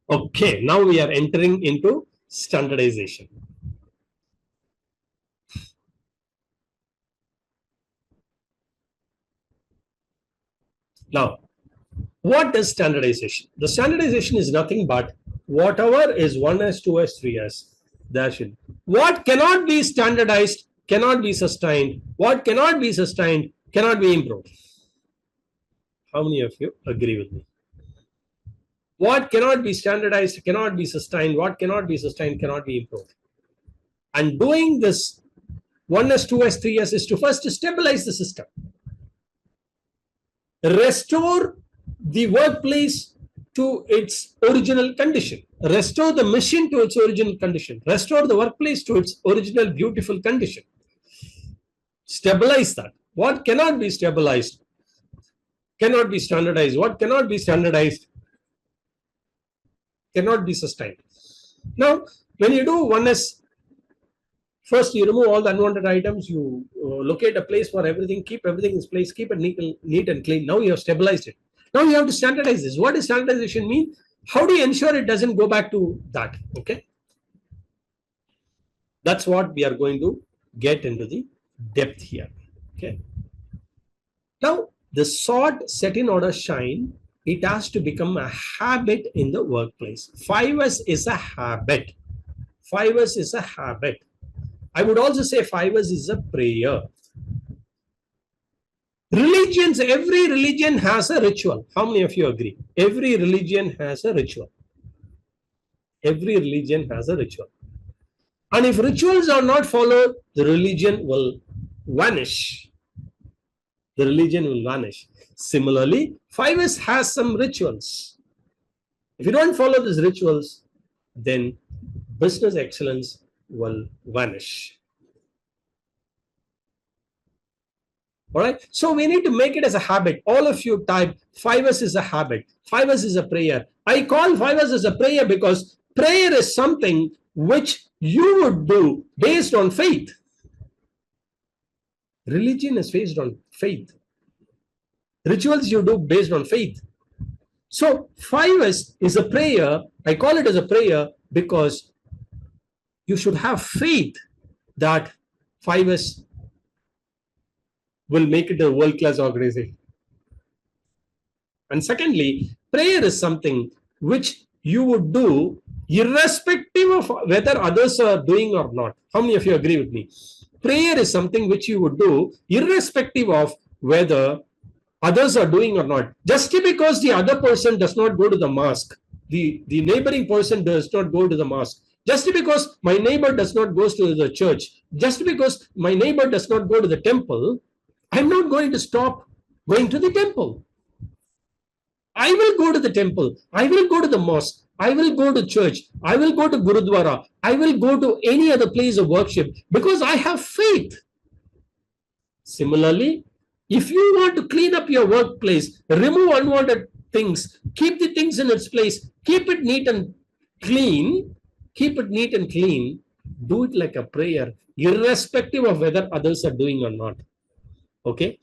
Okay, now we are entering into standardization. Now, what is standardization? The standardization is nothing but whatever is 1S, 2S, 3S. There should. What cannot be standardized cannot be sustained. What cannot be sustained cannot be improved. How many of you agree with me? What cannot be standardized cannot be sustained. What cannot be sustained cannot be improved. And doing this 1S, 2S, 3S is to first stabilize the system. Restore the workplace to its original condition. Restore the machine to its original condition. Restore the workplace to its original beautiful condition. Stabilize that. What cannot be stabilized cannot be standardized. What cannot be standardized cannot be sustained. Now, when you do 1S, first you remove all the unwanted items, you locate a place for everything, keep everything in place, keep it neat and clean. Now you have stabilized it. Now you have to standardize this. What does standardization mean? How do you ensure it doesn't go back to that? Okay. That's what we are going to get into the depth here. Okay. Now, the sort, set in order, shine, it has to become a habit in the workplace. 5S is a habit. 5S is a habit. I would also say 5S is a prayer. Religions, every religion has a ritual. How many of you agree? Every religion has a ritual. Every religion has a ritual. And if rituals are not followed, the religion will vanish. The religion will vanish. Similarly, 5S has some rituals. If you don't follow these rituals, then business excellence will vanish. All right. So we need to make it as a habit. All of you type 5S is a habit. 5S is a prayer. I call 5S as a prayer because prayer is something which you would do based on faith. Religion is based on faith. Rituals you do based on faith. So 5S is a prayer. I call it as a prayer because you should have faith that 5S will make it a world-class organization. And secondly, prayer is something which you would do irrespective of whether others are doing or not. How many of you agree with me? Prayer is something which you would do irrespective of whether others are doing or not. Just because the other person does not go to the mosque, the neighboring person does not go to the mosque, just because my neighbor does not go to the church, just because my neighbor does not go to the temple, I'm not going to stop going to the temple. I will go to the temple. I will go to the mosque. I will go to church. I will go to Gurudwara. I will go to any other place of worship because I have faith. Similarly, if you want to clean up your workplace, remove unwanted things, keep the things in its place, keep it neat and clean, keep it neat and clean, do it like a prayer, irrespective of whether others are doing or not. Okay.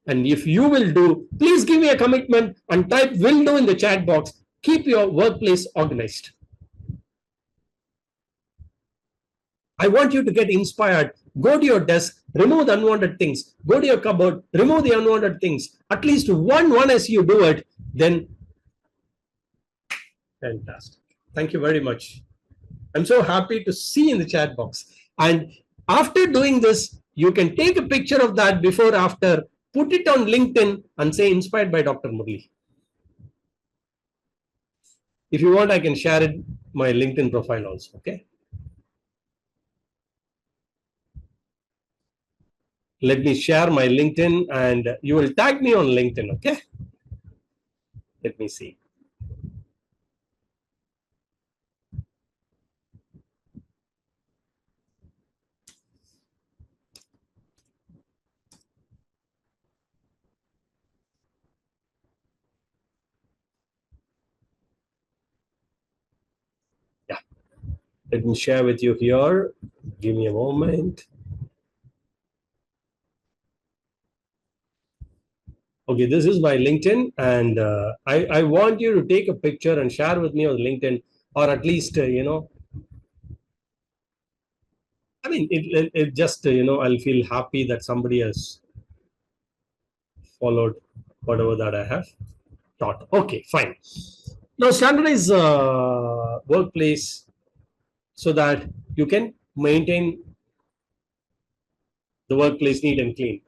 And if you will do, please give me a commitment and type will do in the chat box. Keep your workplace organized. I want you to get inspired. Go to your desk, remove the unwanted things. Go to your cupboard, remove the unwanted things. At least one as you do it, then fantastic. Thank you very much. I'm so happy to see in the chat box. And after doing this, you can take a picture of that before, after, put it on LinkedIn and say inspired by Dr. Murali. If you want, I can share it, my LinkedIn profile also, okay? Let me share my LinkedIn and you will tag me on LinkedIn, okay? Let me see. Yeah, let me share with you here. Give me a moment. Okay, this is my LinkedIn, and I want you to take a picture and share with me on LinkedIn. or at least, I mean, it just, I'll feel happy that somebody has followed whatever that I have taught. Okay, fine. Now, standardize workplace so that you can maintain the workplace neat and clean.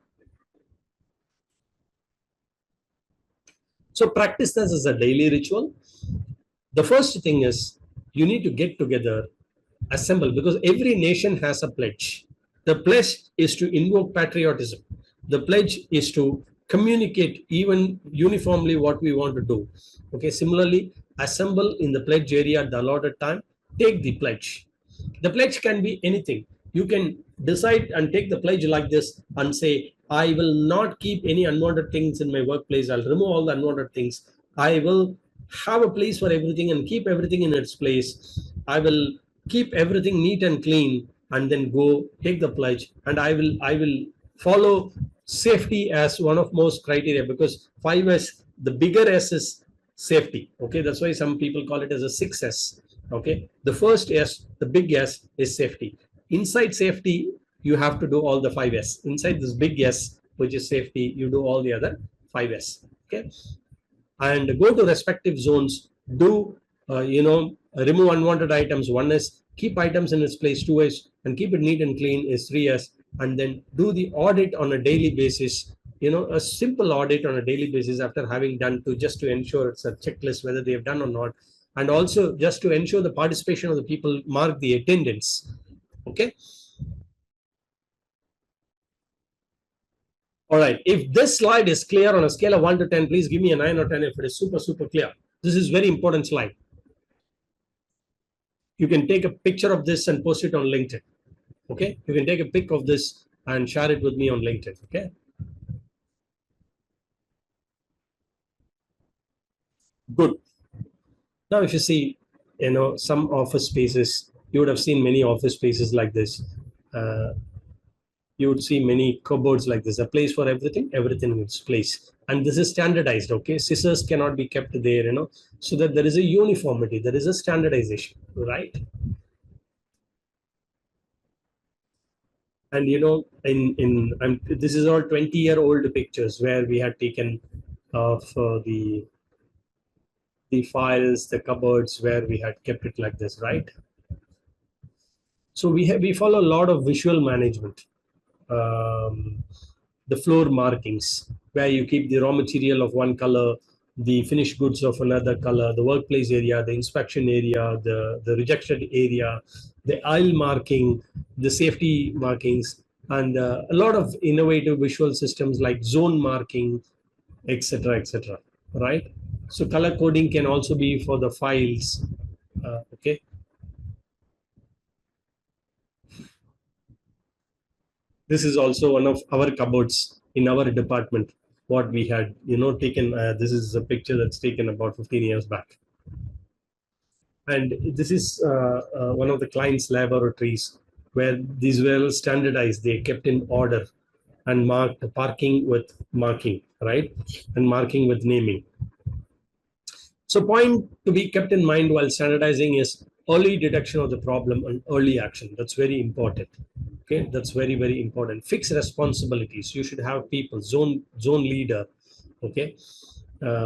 So, practice this as a daily ritual. The first thing is you need to get together, assemble, because every nation has a pledge. The pledge is to invoke patriotism. The pledge is to communicate even uniformly what we want to do. Okay, similarly, assemble in the pledge area at the allotted time, take the pledge. The pledge can be anything. You can decide and take the pledge like this and say, I will not keep any unwanted things in my workplace. I'll remove all the unwanted things. I will have a place for everything and keep everything in its place. I will keep everything neat and clean, and then go take the pledge. And I will follow safety as one of most criteria, because 5S, the bigger S is safety. Okay, that's why some people call it as a 6S. Okay, the first S, the big S, is safety. Inside safety, you have to do all the 5S. Inside this big S, which is safety, you do all the other 5S. Okay, and go to respective zones. Do remove unwanted items. One is keep items in its place. Two is and keep it neat and clean is 3S. And then do the audit on a daily basis. A simple audit on a daily basis after having done, to just to ensure it's a checklist whether they have done or not, and also just to ensure the participation of the people, mark the attendance. Okay. All right. If this slide is clear on a scale of 1 to 10, please give me a 9 or 10 if it is super, super clear. This is very important slide. You can take a picture of this and post it on LinkedIn. Okay. You can take a pic of this and share it with me on LinkedIn. Okay. Good. Now, if you see, some office spaces, you would have seen many office spaces like this. You would see many cupboards like this, a place for everything, everything in its place. And this is standardized. Okay. Scissors cannot be kept there, so that there is a uniformity, there is a standardization, right? And this is all 20-year-old pictures where we had taken of the files, the cupboards, where we had kept it like this, right? So we follow a lot of visual management. The floor markings, where you keep the raw material of one color, the finished goods of another color, the workplace area, the inspection area, the rejected area, the aisle marking, the safety markings, and a lot of innovative visual systems like zone marking, etc., etc. Right? So color coding can also be for the files. Okay. This is also one of our cupboards in our department. What we had, taken. This is a picture that's taken about 15 years back, and this is one of the client's laboratories where these were standardized. They kept in order and marked parking with marking, right, and marking with naming. So point to be kept in mind while standardizing is early detection of the problem and early action. That's very important. Okay, that's very, very important. Fix responsibilities. You should have people, zone leader, okay,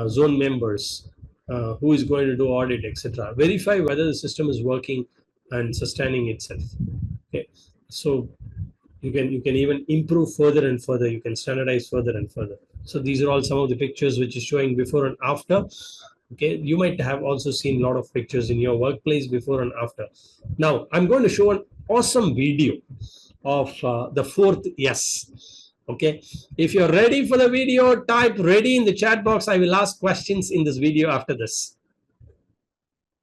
zone members, who is going to do audit, etc. Verify whether the system is working and sustaining itself. Okay, so you can even improve further and further. You can standardize further and further. So these are all some of the pictures which is showing before and after. Okay, you might have also seen a lot of pictures in your workplace before and after. Now I'm going to show an awesome video of the fourth yes. Okay, if you're ready for the video, type ready in the chat box. I will ask questions in this video after this.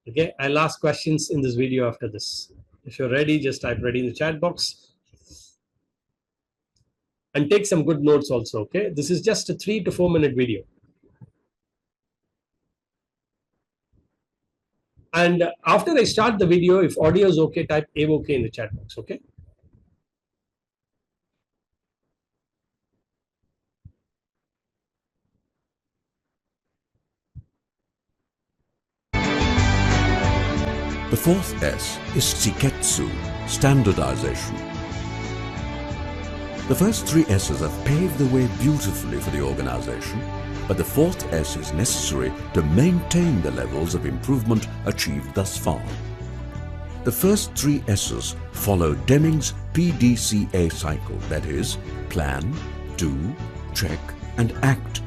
Okay, I'll ask questions in this video after this. If you're ready, just type ready in the chat box and take some good notes also. Okay, this is just a 3 to 4 minute video. And after I start the video, if audio is okay, type A okay in the chat box. Okay. The fourth S is Shiketsu, standardization. The first three S's have paved the way beautifully for the organization, but the fourth S is necessary to maintain the levels of improvement achieved thus far. The first three S's follow Deming's PDCA cycle, that is, plan, do, check and act.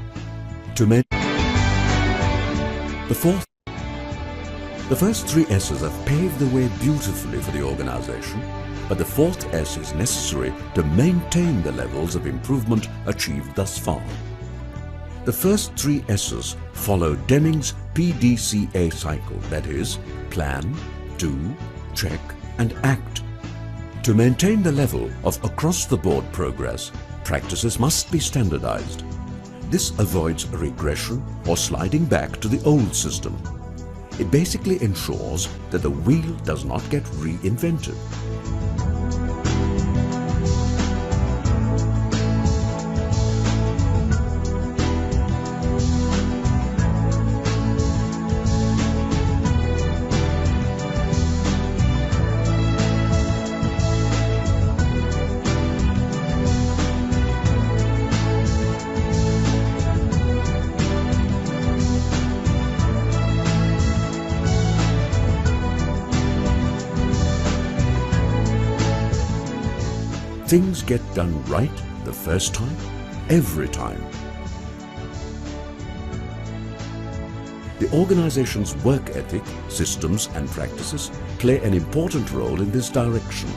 The first three S's have paved the way beautifully for the organization, but the fourth S is necessary to maintain the levels of improvement achieved thus far. The first three S's follow Deming's PDCA cycle, that is, plan, do, check and act. To maintain the level of across-the-board progress, practices must be standardized. This avoids regression or sliding back to the old system. It basically ensures that the wheel does not get reinvented. Things get done right the first time, every time. The organization's work ethic, systems and practices play an important role in this direction.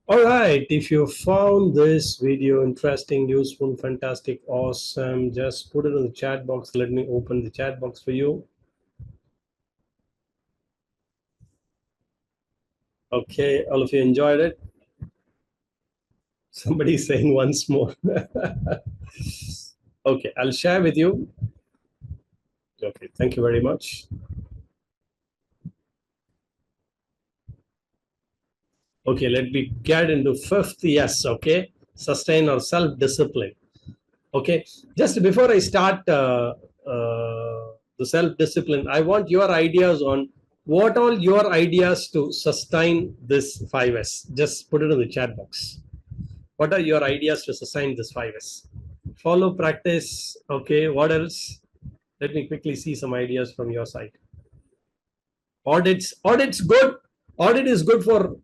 All right, if you found this video interesting, useful, fantastic, awesome, just put it in the chat box. Let me open the chat box for you. Okay, all of you enjoyed it? Somebody's saying once more. Okay, I'll share with you. Okay, thank you very much. Okay, let me get into fifth yes, okay? Sustain or self-discipline. Okay, just before I start the self-discipline, I want your ideas on what all your ideas to sustain this 5S. Just put it in the chat box. What are your ideas to sustain this 5S? Follow, practice, okay, what else? Let me quickly see some ideas from your side. Audits good. Audit is good for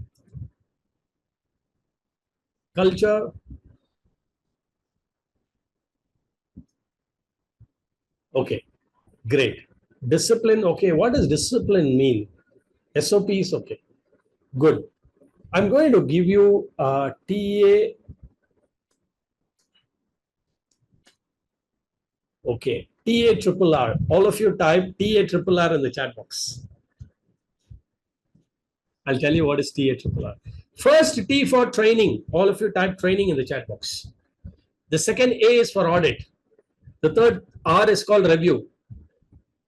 culture. Okay, great. Discipline, okay. What does discipline mean? SOPs, okay. Good. I'm going to give you TA. Okay, TA triple R. All of you type TA triple R in the chat box. I'll tell you what is TA triple R. First T for training. All of you type training in the chat box. The second A is for audit. The third R is called review.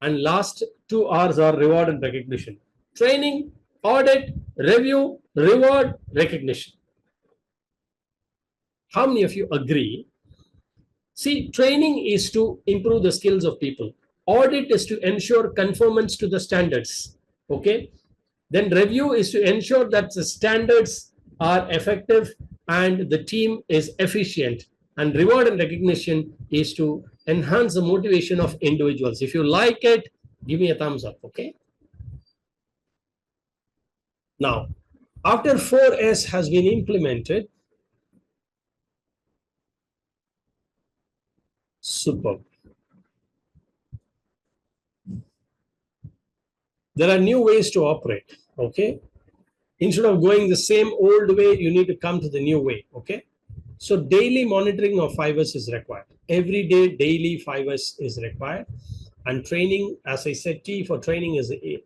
And last two R's are reward and recognition. Training, audit, review, reward, recognition. How many of you agree? See, training is to improve the skills of people. Audit is to ensure conformance to the standards. Okay. Then review is to ensure that the standards are effective and the team is efficient. And reward and recognition is to enhance the motivation of individuals. If you like it, give me a thumbs up, okay? Now, after 4S has been implemented, superb. There are new ways to operate, okay? Instead of going the same old way, you need to come to the new way, okay? So daily monitoring of 5S is required. Every day, daily 5S is required. And training, as I said, T for training is A.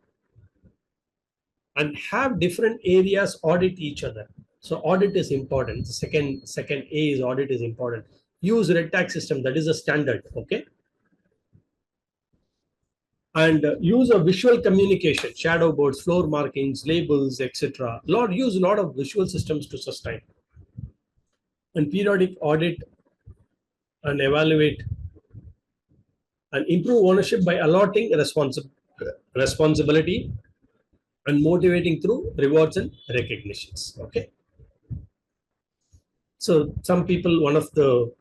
And have different areas audit each other. So audit is important. The second A is audit is important. Use red tag system, that is a standard, okay? And use a visual communication, shadow boards, floor markings, labels, etc. Use a lot of visual systems to sustain. And periodic audit and evaluate and improve ownership by allotting responsibility and motivating through rewards and recognitions. Okay. So some people, one of the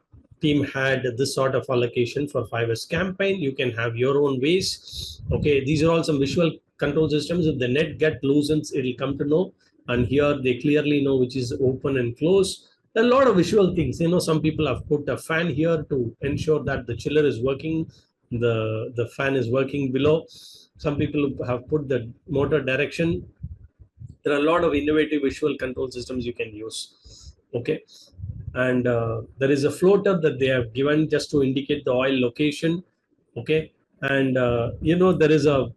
team had this sort of allocation for 5S campaign. You can have your own ways. Okay, these are all some visual control systems. If the net get loosens, it will come to know. And here they clearly know which is open and closed. A lot of visual things. You know, some people have put a fan here to ensure that the chiller is working, the fan is working below. Some people have put the motor direction. There are a lot of innovative visual control systems you can use. Okay. And there is a floater that they have given just to indicate the oil location. Okay. And you know, there is a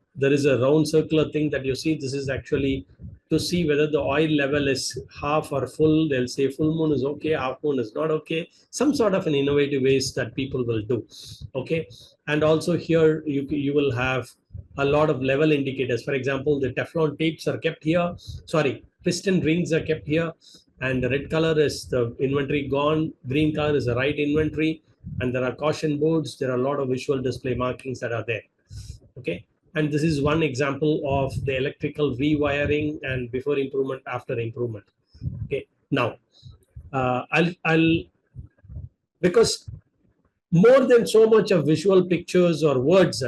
round circular thing that you see. This is actually to see whether the oil level is half or full. They'll say full moon is okay, half moon is not okay. Some sort of an innovative ways that people will do. Okay. And also here you will have a lot of level indicators. For example, the Teflon tapes are kept here. Sorry, piston rings are kept here. And the red color is the inventory gone. Green color is the right inventory. And there are caution boards. There are a lot of visual display markings that are there. Okay. And this is one example of the electrical rewiring and before improvement, after improvement. Okay. Now, because more than so much of visual pictures or words,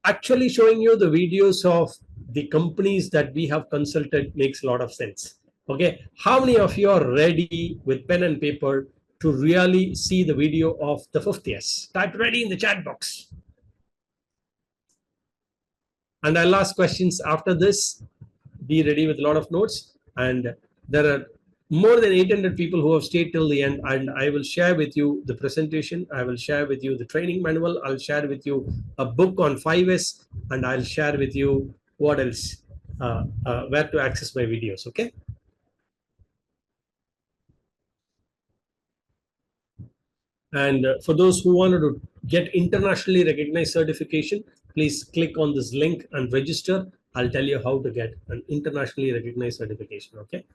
actually showing you the videos of the companies that we have consulted makes a lot of sense. Okay, how many of you are ready with pen and paper to really see the video of the 5th S? Type ready in the chat box. And I'll ask questions after this. Be ready with a lot of notes. And there are more than 800 people who have stayed till the end. And I will share with you the presentation. I will share with you the training manual. I'll share with you a book on 5S. And I'll share with you what else, where to access my videos. Okay. And for those who wanted to get internationally recognized certification, please click on this link and register. I'll tell you how to get an internationally recognized certification. Okay.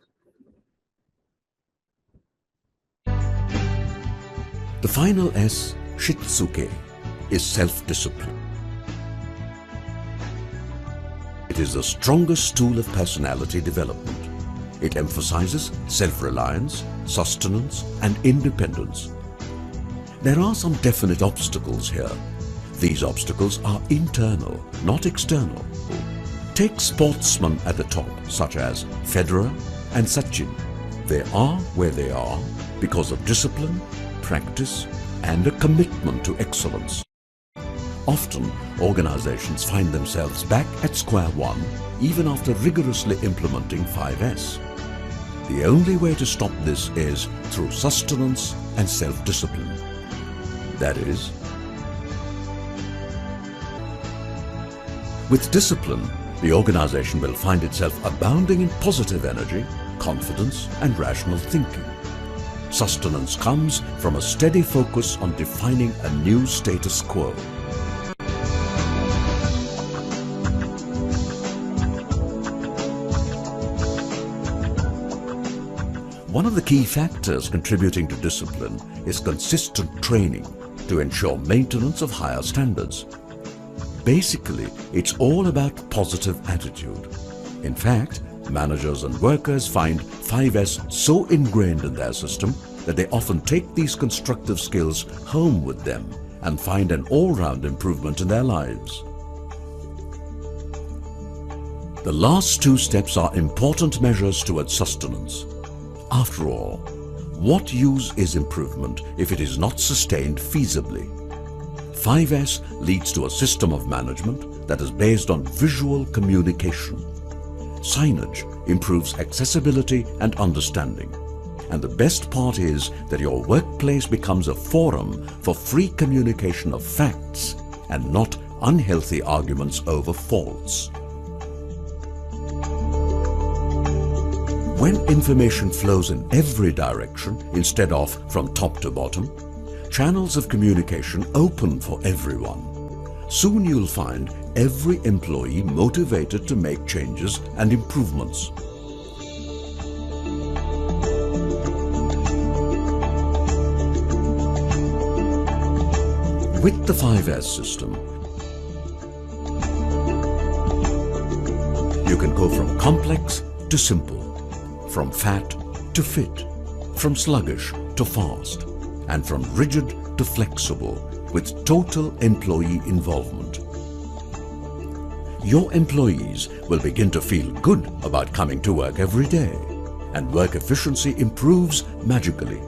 The final S, Shitsuke, is self-discipline. It is the strongest tool of personality development. It emphasizes self-reliance, sustenance, and independence. There are some definite obstacles here. These obstacles are internal, not external. Take sportsmen at the top, such as Federer and Sachin. They are where they are because of discipline, practice, and a commitment to excellence. Often, organizations find themselves back at square one even after rigorously implementing 5S. The only way to stop this is through sustenance and self-discipline. That is, with discipline, the organization will find itself abounding in positive energy, confidence, and rational thinking. Sustenance comes from a steady focus on defining a new status quo. One of the key factors contributing to discipline is consistent training to ensure maintenance of higher standards. Basically, it's all about positive attitude. In fact, managers and workers find 5S so ingrained in their system that they often take these constructive skills home with them and find an all-round improvement in their lives. The last two steps are important measures towards sustenance. After all, what use is improvement if it is not sustained feasibly? 5S leads to a system of management that is based on visual communication. Signage improves accessibility and understanding. And the best part is that your workplace becomes a forum for free communication of facts and not unhealthy arguments over faults. When information flows in every direction instead of from top to bottom, channels of communication open for everyone. Soon you'll find every employee motivated to make changes and improvements. With the 5S system, you can go from complex to simple, from fat to fit, from sluggish to fast, and from rigid to flexible with total employee involvement. Your employees will begin to feel good about coming to work every day, and work efficiency improves magically.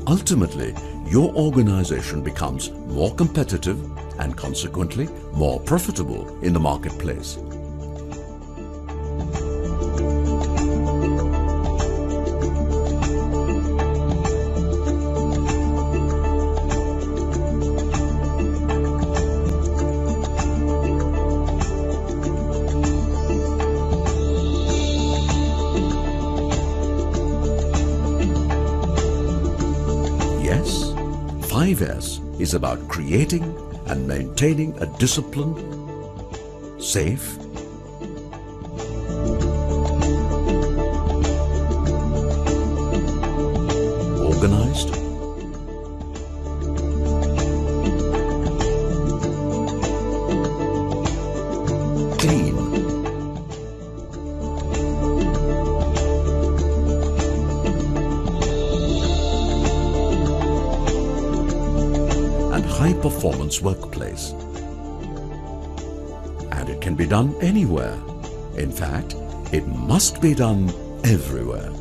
Ultimately, your organization becomes more competitive and consequently more profitable in the marketplace. Yes, 5S is about creating and maintaining a disciplined, safe, organized, clean, and high-performance workplace. And it can be done anywhere. In fact, it must be done everywhere.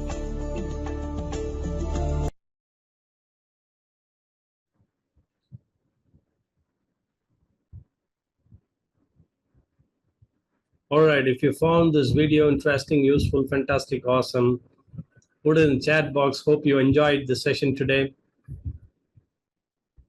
All right, if you found this video interesting, useful, fantastic, awesome, put it in the chat box. Hope you enjoyed the session today.